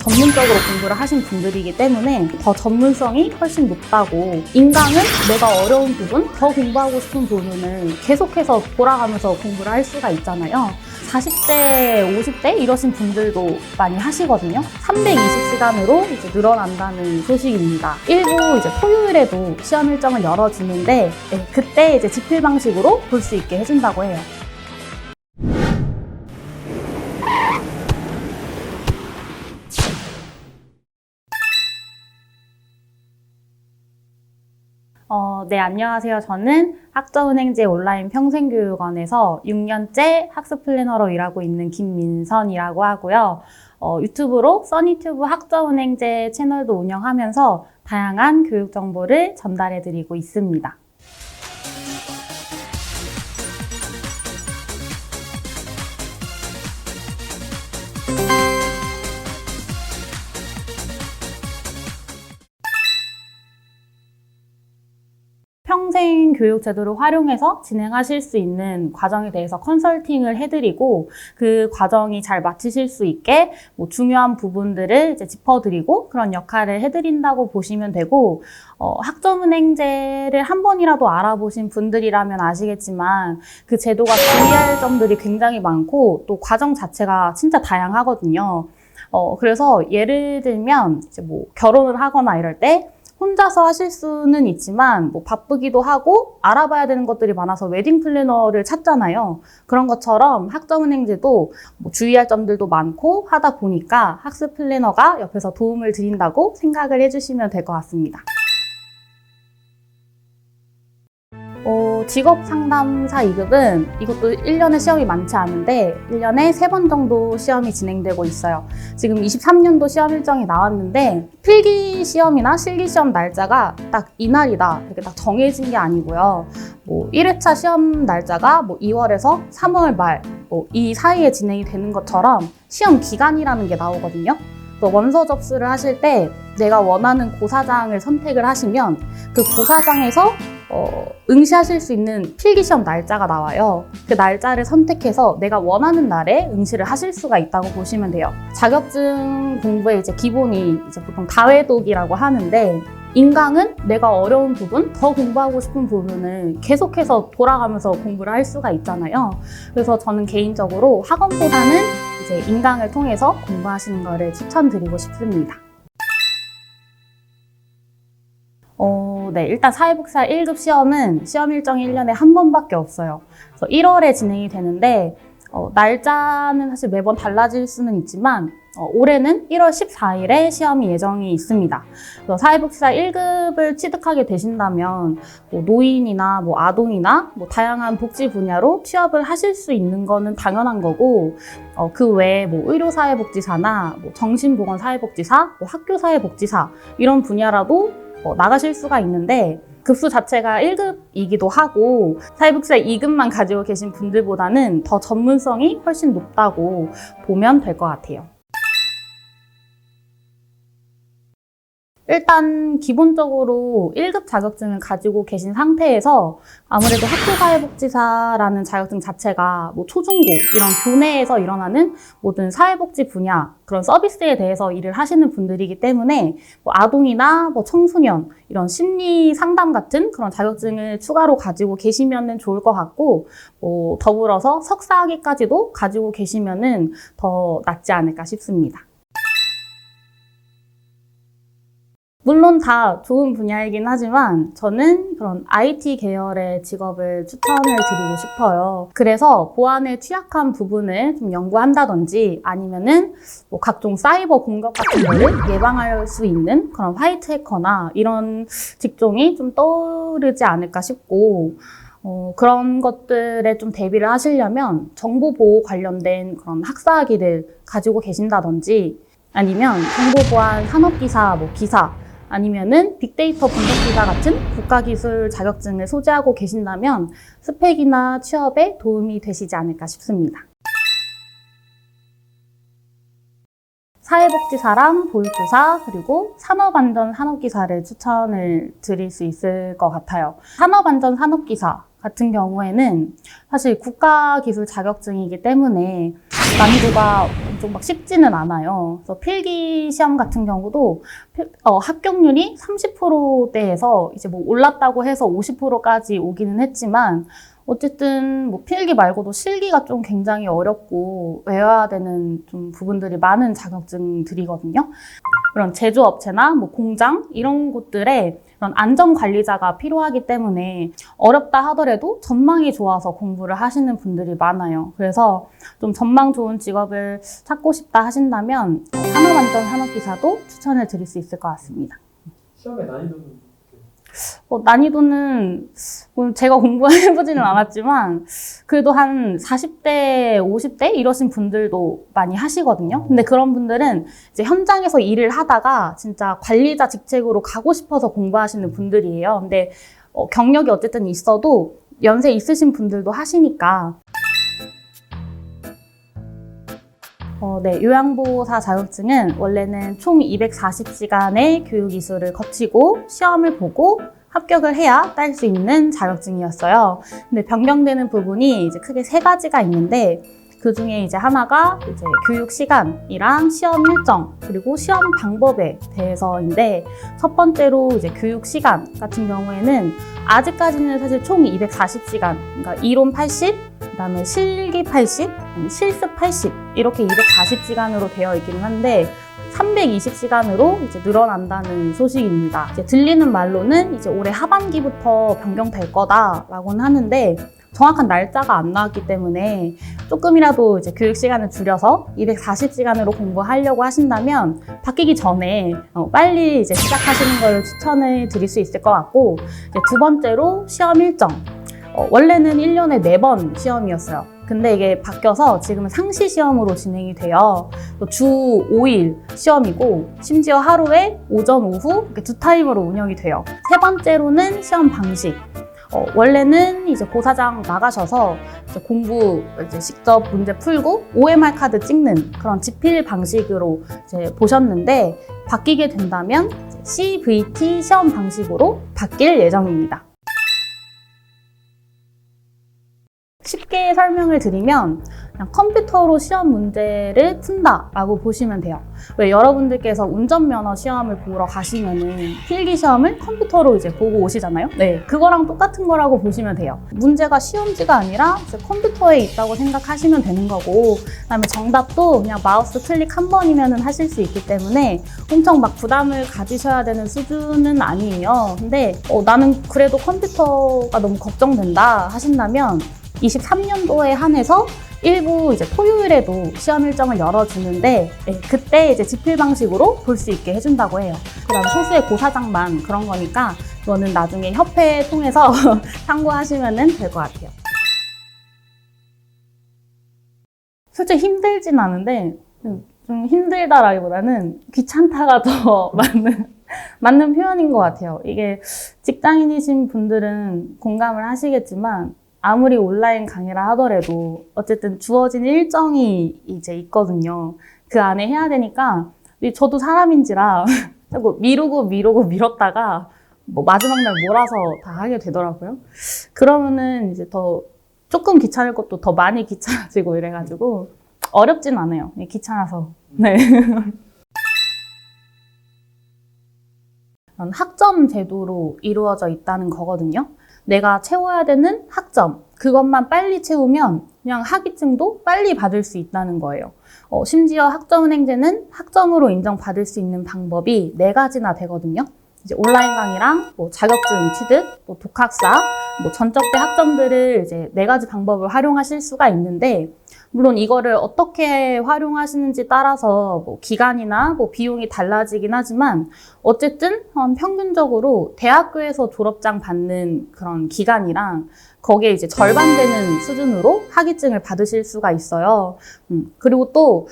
전문적으로 공부를 하신 분들이기 때문에 더 전문성이 훨씬 높다고, 인강은 내가 어려운 부분, 더 공부하고 싶은 부분을 계속해서 돌아가면서 공부를 할 수가 있잖아요. 40대, 50대 이러신 분들도 많이 하시거든요. 320시간으로 이제 늘어난다는 소식입니다. 일부 이제 토요일에도 시험 일정을 열어주는데 그때 이제 지필 방식으로 볼 수 있게 해준다고 해요. 네, 안녕하세요. 저는 학저은행제 온라인 평생교육원에서 6년째 학습 플래너로 일하고 있는 김민선이라고 하고요. 유튜브로 써니튜브 학저은행제 채널도 운영하면서 다양한 교육 정보를 전달해드리고 있습니다. 평생 교육 제도를 활용해서 진행하실 수 있는 과정에 대해서 컨설팅을 해드리고, 그 과정이 잘 마치실 수 있게 중요한 부분들을 이제 짚어드리고 그런 역할을 해드린다고 보시면 되고, 학점은행제를 한 번이라도 알아보신 분들이라면 아시겠지만 그 제도가 주의할 점들이 굉장히 많고 또 과정 자체가 진짜 다양하거든요. 그래서 예를 들면 이제 결혼을 하거나 이럴 때 혼자서 하실 수는 있지만 바쁘기도 하고 알아봐야 되는 것들이 많아서 웨딩 플래너를 찾잖아요. 그런 것처럼 학점은행제도 주의할 점들도 많고 하다 보니까 학습 플래너가 옆에서 도움을 드린다고 생각을 해주시면 될 것 같습니다. 직업상담사 2급은 이것도 1년에 시험이 많지 않은데 1년에 3번 정도 시험이 진행되고 있어요. 지금 23년도 시험 일정이 나왔는데 필기 시험이나 실기 시험 날짜가 딱 이날이다 이렇게 딱 정해진 게 아니고요. 1회차 시험 날짜가 2월에서 3월 말 이 사이에 진행이 되는 것처럼 시험 기간이라는 게 나오거든요. 또 원서 접수를 하실 때 내가 원하는 고사장을 선택을 하시면 그 고사장에서 응시하실 수 있는 필기시험 날짜가 나와요. 그 날짜를 선택해서 내가 원하는 날에 응시를 하실 수가 있다고 보시면 돼요. 자격증 공부의 이제 기본이 이제 보통 다회독이라고 하는데, 인강은 내가 어려운 부분, 더 공부하고 싶은 부분을 계속해서 돌아가면서 공부를 할 수가 있잖아요. 그래서 저는 개인적으로 학원보다는 이제 인강을 통해서 공부하시는 거를 추천드리고 싶습니다. 네, 일단 사회복지사 1급 시험은 시험 일정이 1년에 한 번밖에 없어요. 그래서 1월에 진행이 되는데 날짜는 사실 매번 달라질 수는 있지만 올해는 1월 14일에 시험이 예정이 있습니다. 그래서 사회복지사 1급을 취득하게 되신다면 노인이나 아동이나 다양한 복지 분야로 취업을 하실 수 있는 거는 당연한 거고, 그 외에 의료사회복지사나 정신보건사회복지사, 학교사회복지사 이런 분야라도 나가실 수가 있는데, 급수 자체가 1급이기도 하고 사회복지사 2급만 가지고 계신 분들보다는 더 전문성이 훨씬 높다고 보면 될 것 같아요. 일단 기본적으로 1급 자격증을 가지고 계신 상태에서 아무래도 학교사회복지사라는 자격증 자체가 초중고 이런 교내에서 일어나는 모든 사회복지 분야 그런 서비스에 대해서 일을 하시는 분들이기 때문에 아동이나 청소년 이런 심리 상담 같은 그런 자격증을 추가로 가지고 계시면 좋을 것 같고, 더불어서 석사학위까지도 가지고 계시면 더 낫지 않을까 싶습니다. 물론 다 좋은 분야이긴 하지만 저는 그런 IT 계열의 직업을 추천을 드리고 싶어요. 그래서 보안에 취약한 부분을 좀 연구한다든지 아니면은 각종 사이버 공격 같은 거를 예방할 수 있는 그런 화이트 해커나 이런 직종이 좀 떠오르지 않을까 싶고, 그런 것들에 좀 대비를 하시려면 정보보호 관련된 그런 학사학위를 가지고 계신다든지 아니면 정보보안 산업기사, 기사 아니면은 빅데이터 분석기사 같은 국가기술 자격증을 소지하고 계신다면 스펙이나 취업에 도움이 되시지 않을까 싶습니다. 사회복지사랑 보육교사 그리고 산업안전 산업기사를 추천을 드릴 수 있을 것 같아요. 산업안전 산업기사 같은 경우에는 사실 국가기술 자격증이기 때문에 난이도가 좀 막 쉽지는 않아요. 그래서 필기 시험 같은 경우도 합격률이 30%대에서 이제 뭐 올랐다고 해서 50%까지 오기는 했지만 어쨌든 뭐 필기 말고도 실기가 좀 굉장히 어렵고 외워야 되는 좀 부분들이 많은 자격증들이거든요. 그런 제조업체나 뭐 공장 이런 곳들에 그런 안전관리자가 필요하기 때문에 어렵다 하더라도 전망이 좋아서 공부를 하시는 분들이 많아요. 그래서 좀 전망 좋은 직업을 찾고 싶다 하신다면 산업안전 산업기사도 추천을 드릴 수 있을 것 같습니다. 시험의 난이도는 난이도는 제가 공부해보지는 않았지만 그래도 한 40대, 50대 이러신 분들도 많이 하시거든요. 근데 그런 분들은 이제 현장에서 일을 하다가 진짜 관리자 직책으로 가고 싶어서 공부하시는 분들이에요. 근데 경력이 어쨌든 있어도 연세 있으신 분들도 하시니까 네, 요양보호사 자격증은 원래는 총 240시간의 교육 이수를 거치고 시험을 보고 합격을 해야 딸 수 있는 자격증이었어요. 근데 변경되는 부분이 이제 크게 3가지가 있는데 그 중에 이제 하나가 이제 교육 시간이랑 시험 일정 그리고 시험 방법에 대해서인데 첫 번째로 이제 교육 시간 같은 경우에는 아직까지는 사실 총 240시간, 그러니까 이론 80, 그다음에 실기 80, 실습 80 이렇게 240시간으로 되어 있기는 한데 320시간으로 이제 늘어난다는 소식입니다. 이제 들리는 말로는 이제 올해 하반기부터 변경될 거다라고는 하는데 정확한 날짜가 안 나왔기 때문에 조금이라도 이제 교육 시간을 줄여서 240시간으로 공부하려고 하신다면 바뀌기 전에 빨리 이제 시작하시는 걸 추천을 드릴 수 있을 것 같고 이제 두 번째로 시험 일정. 원래는 1년에 4번 시험이었어요. 근데 이게 바뀌어서 지금은 상시 시험으로 진행이 돼요. 주 5일 시험이고 심지어 하루에 오전, 오후 이렇게 2타임으로 운영이 돼요. 세 번째로는 시험 방식. 원래는 이제 고사장 나가셔서 이제 공부 이제 직접 문제 풀고 OMR 카드 찍는 그런 지필 방식으로 이제 보셨는데 바뀌게 된다면 CVT 시험 방식으로 바뀔 예정입니다. 쉽게 설명을 드리면 그냥 컴퓨터로 시험 문제를 푼다라고 보시면 돼요. 왜 여러분들께서 운전면허 시험을 보러 가시면은 필기 시험을 컴퓨터로 이제 보고 오시잖아요. 네, 그거랑 똑같은 거라고 보시면 돼요. 문제가 시험지가 아니라 이제 컴퓨터에 있다고 생각하시면 되는 거고, 그다음에 정답도 그냥 마우스 클릭 한 번이면은 하실 수 있기 때문에 엄청 막 부담을 가지셔야 되는 수준은 아니에요. 근데 나는 그래도 컴퓨터가 너무 걱정된다 하신다면 23년도에 한해서 일부 이제 토요일에도 시험 일정을 열어주는데 그때 이제 지필 방식으로 볼 수 있게 해준다고 해요. 그다음 소수의 고사장만 그런 거니까 이거는 나중에 협회 통해서 참고하시면 될 것 같아요. 솔직히 힘들진 않은데 좀 힘들다라기보다는 귀찮다가 더 맞는 표현인 것 같아요. 이게 직장인이신 분들은 공감을 하시겠지만 아무리 온라인 강의라 하더라도 어쨌든 주어진 일정이 이제 있거든요. 그 안에 해야 되니까 저도 사람인지라 자꾸 미뤘다가 뭐 마지막 날 몰아서 다 하게 되더라고요. 그러면은 이제 더 조금 귀찮을 것도 더 많이 귀찮아지고 이래가지고 어렵진 않아요. 귀찮아서. 네. 학점 제도로 이루어져 있다는 거거든요. 내가 채워야 되는 학점, 그것만 빨리 채우면 그냥 학위증도 빨리 받을 수 있다는 거예요. 심지어 학점은행제는 학점으로 인정받을 수 있는 방법이 4가지나 되거든요. 이제 온라인 강의랑 뭐 자격증 취득, 뭐 독학사, 뭐 전적대 학점들을 이제 4가지 방법을 활용하실 수가 있는데, 물론 이거를 어떻게 활용하시는지 따라서 뭐 기간이나 뭐 비용이 달라지긴 하지만 어쨌든 평균적으로 대학교에서 졸업장 받는 그런 기간이랑 거기에 이제 절반 되는 수준으로 학위증을 받으실 수가 있어요. 그리고 또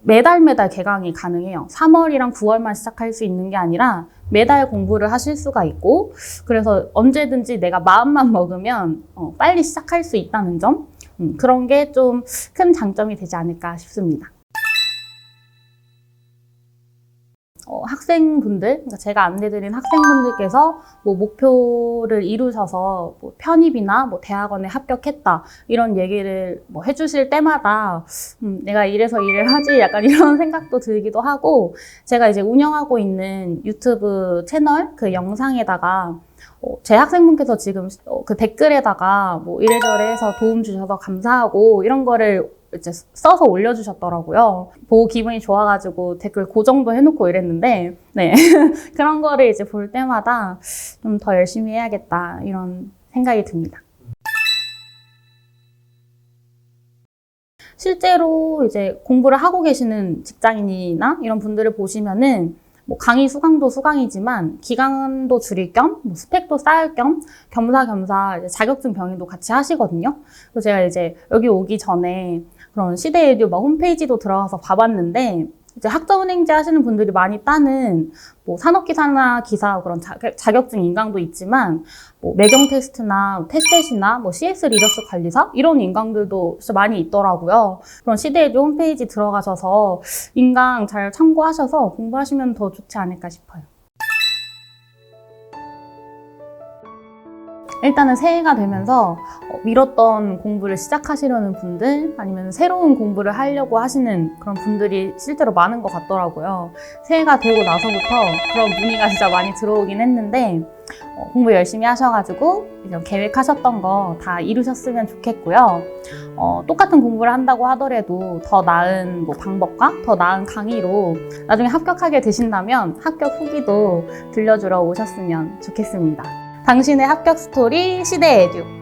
매달 개강이 가능해요. 3월이랑 9월만 시작할 수 있는 게 아니라 매달 공부를 하실 수가 있고, 그래서 언제든지 내가 마음만 먹으면 빨리 시작할 수 있다는 점, 그런 게 좀 큰 장점이 되지 않을까 싶습니다. 학생분들, 그러니까 제가 안내드린 학생분들께서 뭐 목표를 이루셔서 뭐 편입이나 뭐 대학원에 합격했다 이런 얘기를 뭐 해주실 때마다 내가 이래서 일을 하지 약간 이런 생각도 들기도 하고, 제가 이제 운영하고 있는 유튜브 채널 그 영상에다가 제 학생분께서 지금 그 댓글에다가 뭐 이래저래 해서 도움 주셔서 감사하고 이런 거를 이제 써서 올려주셨더라고요. 보고 기분이 좋아가지고 댓글 고정도 해놓고 이랬는데, 네. 그런 거를 이제 볼 때마다 좀 더 열심히 해야겠다, 이런 생각이 듭니다. 실제로 이제 공부를 하고 계시는 직장인이나 이런 분들을 보시면은 뭐 강의 수강도 수강이지만 기간도 줄일 겸, 뭐 스펙도 쌓을 겸 겸사겸사 이제 자격증 병행도 같이 하시거든요. 그래서 제가 이제 여기 오기 전에 그런 시대에듀 막 홈페이지도 들어가서 봐봤는데, 이제 학점은행제 하시는 분들이 많이 따는 뭐 산업기사나 기사 그런 자격증 인강도 있지만, 뭐 매경 테스트나 테스트이나 뭐 CS 리더스 관리사 이런 인강들도 진짜 많이 있더라고요. 그런 시대에듀 홈페이지 들어가셔서 인강 잘 참고하셔서 공부하시면 더 좋지 않을까 싶어요. 일단은 새해가 되면서 미뤘던 공부를 시작하시려는 분들, 아니면 새로운 공부를 하려고 하시는 그런 분들이 실제로 많은 것 같더라고요. 새해가 되고 나서부터 그런 문의가 진짜 많이 들어오긴 했는데, 공부 열심히 하셔가지고 이제 계획하셨던 거 다 이루셨으면 좋겠고요. 똑같은 공부를 한다고 하더라도 더 나은 뭐 방법과 더 나은 강의로 나중에 합격하게 되신다면 합격 후기도 들려주러 오셨으면 좋겠습니다. 당신의 합격 스토리 시대에듀.